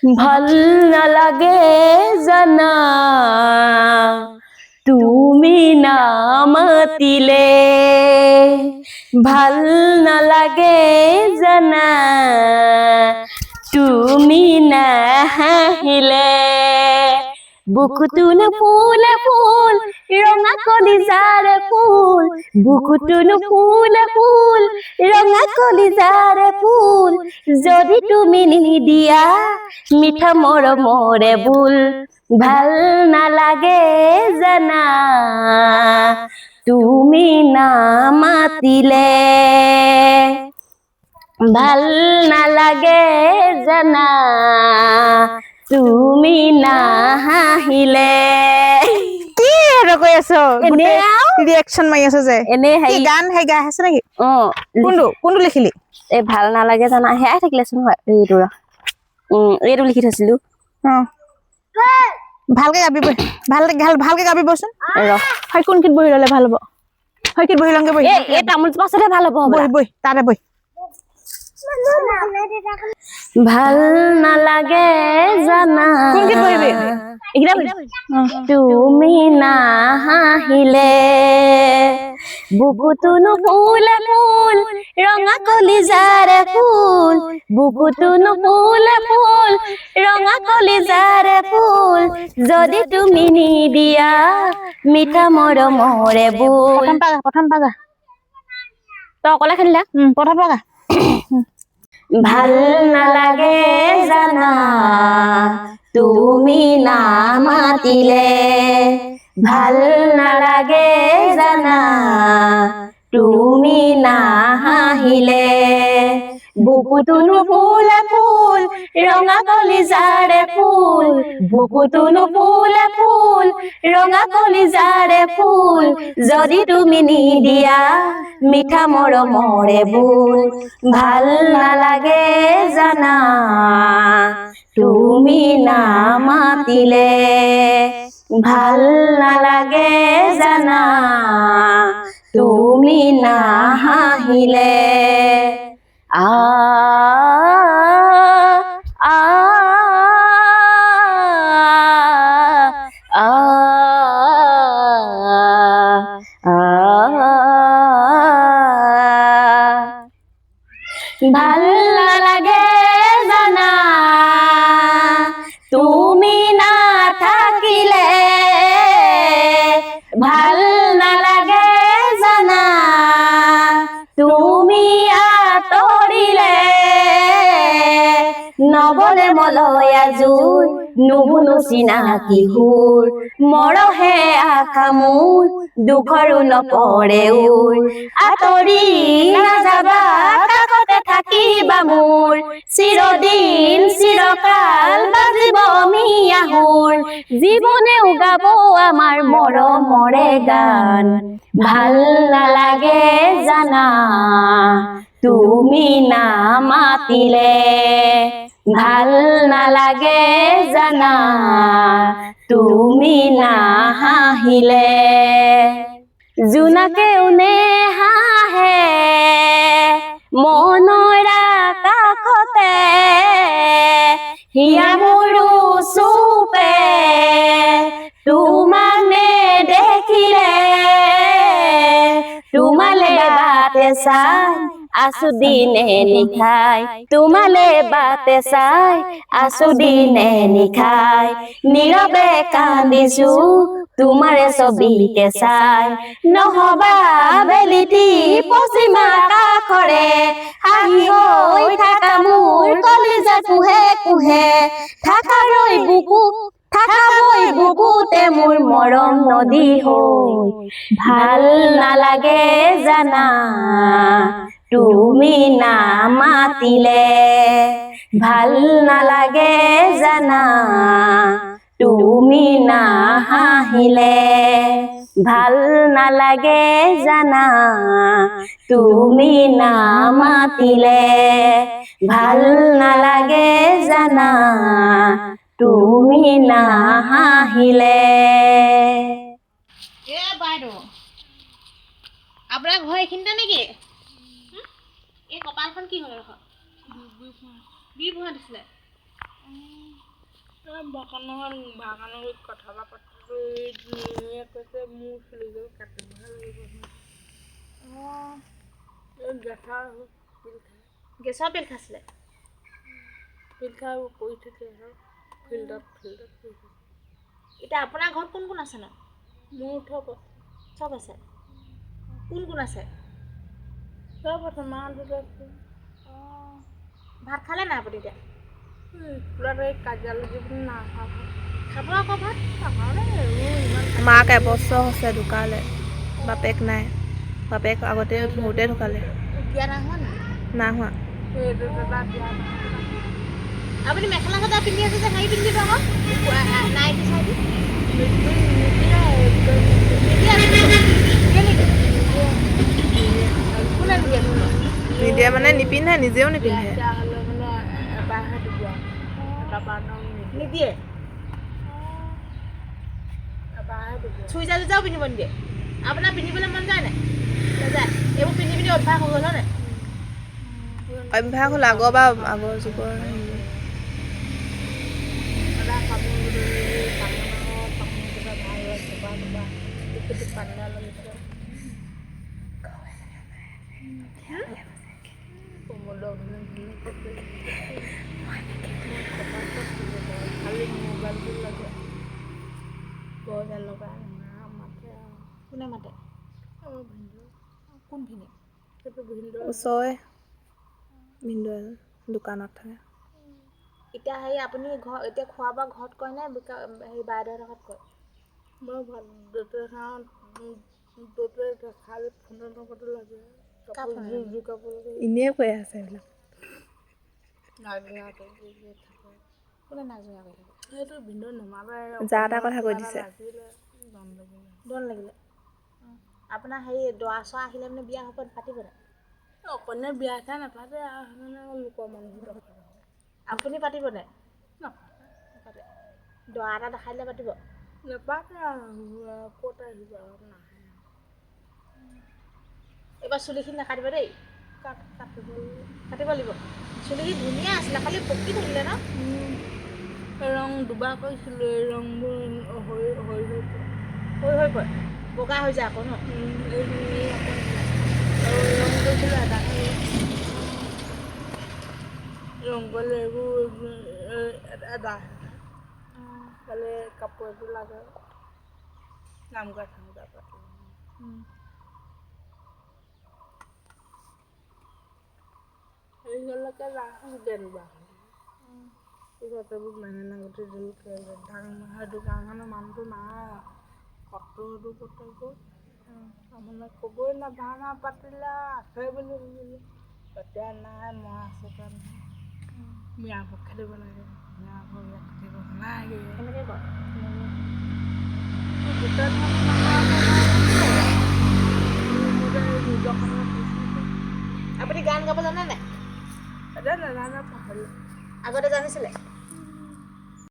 ভাল নালাগে জানা তুমি না মাতিলে ভাল নালাগে জানা তুমি না হাঁহিলে বুকুটোনো ফুলে ফুল ৰঙা কলিজাৰে ফুল বুকুটোনো ফুলে ফুল ৰঙা কলিজাৰে ফুল যদি তুমি নিদিয়া মিঠা মৰমৰে বুল ভাল নালাগে জানা তুমি না মাতিলে ভাল নালাগে জানা তুমি না হাঁহিলে কি আৰু কৈ আছো এনে ৰিয়েকচন মাৰি আছো যে এনে কি গান হে গাই আছে নেকি কোনটো লিখিলি এই ভাল নালাগে জানা হেয়াই থাকিলেচোন হয় এইটো এইটো লিখি থৈছিলো ভালকে গাবি বই ভালকে গাবি বচোন ৰ হয় কোনকিত বহি ললে ভাল হ'ব হয় কিত বহি লংগে বহি এই তামোল পাছতে ভাল হ'ব বই তাতে বই ভাল নালাগে জানা কোনকিত বহিবি তুমি না হাঁহিলে বুকুটোনো ফুলে ফুল ৰঙা কলিজাৰে ফুল বুকুটোনো ফুলে ফুল ৰঙা কলিজাৰে ফুল যদি তুমি নিদিয়া মিঠা মৰমৰে বুল প্ৰথম পাগা তই অকলে খেলিলা প্ৰথম পাগা ভাল নালাগে জানা তুমি না মাতিলে ভাল নালাগে জানা তুমি না হাঁহিলে বুকুটোনো ফুলে ফুল ৰঙা কলিজাৰে ফুল বুকুটোনো ফুলে ফুল ৰঙা কলিজাৰে ফুল যদি তুমি নিদিয়া মিঠা মৰমৰে বুল ভাল নালাগে জানা তুমি না মাতিলে ভাল নালাগে জানা তুমি না হাঁহিলে আ আ আ ভাল নালাগে জানা তুমি না থাকিলে ভাল নালাগে জানা তুমি আঁতৰিলে নবলে মলয়া জুই নুশুনো চিনাকি সুৰ মৰহে আশা মোৰ দুখৰো নপৰে উৰ আঁতৰি নাযাবা কাষতে থাকিবা মোৰ চিৰদিন চিৰকাল বাজিব মিয়া সুৰ জীৱনেও গাব আমাৰ মৰমৰে গান ভাল নালাগে জানা তুমি না মাতিলে ভাল নালাগে জানা তুমি না হাঁহিলে জোনাকেও নেহাঁহে মনৰ কাষতে হিয়া মোৰো চুপে তোমাক নেদেখিলে তোমালে বাটে চাই আছো দিনে নিশাই তোমালে বাটে চাই আছো দিনে নিশাই নীৰৱে কান্দিছো তোমাৰে ছবিকে চাই নহবা বেলিটি পশ্চিমা কাষৰে হাঁহি হৈ থাকা মোৰ কলিজা কুহে কুহে থাকাৰৈ বুকুতে মোৰ মৰম নদী হৈ ভাল নালাগে জানা তুমি না মাতিলে ভাল নালাগে জানা তুমি না হাঁহিলে ভাল নালাগে জানা তুমি না মাতিলে ভাল নালাগে জানা তুমি না হাঁহিলে এ বাইদেউ আপোনাৰ ঘৰ এইখিনিতে নেকি এই কপালখন কি হ'ল বিষ হোৱা দিছিলে বাগানৰ কথা পাতিলো কৈছে মোৰ চুলিটো কাটিবহে লাগিব গেছৰ পিল খাইছিলে পিল খাই পৰি থাকে ফিল্ডত পৰি থাকে এতিয়া আপোনাৰ ঘৰত কোন কোন আছে ন মোৰ চব আছে কোন কোন আছে চব আছে মা দেউতা আছে ভাত খালে নাই আপুনি এতিয়া স্কুলত এই কাজিয়ালৈ বুলি নাখাব খাব আকৌ ভাত মাক এবছৰ হৈছে ঢুকালে বাপেক নাই বাপেক আগতে সৰুতে ঢুকালে বিয়া নাই হোৱা নেকি নাই হোৱা সেইটো দাদা দিয়া আপুনি মেখেলা চাদৰ পিন্ধি আছে যে হেৰি পিন্ধিব আকৌ নাইটি চাইটি কোনে দিয়ে নিদিয়ে মানে নিপিন্ধে নিজেও নিপিন্ধে হ'লে মানে এবাৰহে দিব এবাৰ নিদিয়ে এবাৰহে দিব চুইজাৰ টুইজাৰো পিন্ধিব নিদিয়ে আপোনাৰ পিন্ধিবলৈ মন যায় নাই নাযায় এইবোৰ পিন্ধি পিন্ধি অভ্যাস হৈ গ'ল হয় নাই অভ্যাস হ'ল আগৰ বা আগৰ যুগৰ খালি মোবাইলটো লাগে লগাই মাতে কোনে মাতে ভিনদেউ কোন ভিনি সেইটো ভিনদেউ ওচৰৰে ভিনদেউ এজন দোকানত থাকে এতিয়া হেৰি আপুনি ঘৰ এতিয়া খোৱা বোৱা ঘৰত কৰে নে হেৰি বাইদেউহঁতৰ ঘৰত কৰে মই ভাত দেউতাই খাওঁ দেউতাই খালি ফোনৰ লগতো লাগে কাপোৰ জোৰ কাপোৰ এনেই কৈ আছে এইবিলাক নাজিৰাটো থাকে কোনে নাজৰা কৰি থাকে সেইটো ভিনদেউ নমালে যা তা কথা কৈ দিছে লাগিলে দম লাগিলে দল লাগিলে আপোনাৰ হেৰি দৰা চৰা আহিলে মানে বিয়া হ'ব পাতিব নাই অকণে বিয়া খাই নাপাতে আৰু মানে লোকৰ মানুহ দৰকাৰ আপুনি পাতিব নাই নাপাতে দৰা এটা দেখাই দিলে পাতিব নাপাতে আৰু ক'ত আহিব আৰু নাহে এইবাৰ চুলিখিনি নাকাটিব দেই কাটিব কাটিব লাগিব চুলিখিনি ধুনীয়া আছিলে খালি পকি থাকিলে ন ৰং দুবাৰ কৰিছিলোঁ এই ৰংবোৰ হৈ পৰে বগা হৈ যায় আকৌ ন ৰং কৰিছিলোঁ এটা ৰং কৰিলে এইবোৰ এটা খালি কাপোৰ এযোৰ লাগে নামঘৰ চামঘৰ পাতিব এইবিলাকে যেনিবা পিছতবোৰ মেহনা গুটি দিলোঁ সেইটো কাৰণে মানুহটো নাই কটোৰটো ক'ত গ'ল মানে ক'বই না ভাওনা পাতিলে আছে বুলি ভাবিলোঁ এতিয়া নাই মই আছোঁ কাৰণে মিয়া ভোগ খেলিব লাগে মিয়া ভোগ ইয়াত খেলিব নালাগে কেনেকৈ কয় গোটেই আপুনি গান গাব জানে নাই এতিয়া নাজানে পাহৰিলোঁ আগতে জানিছিলে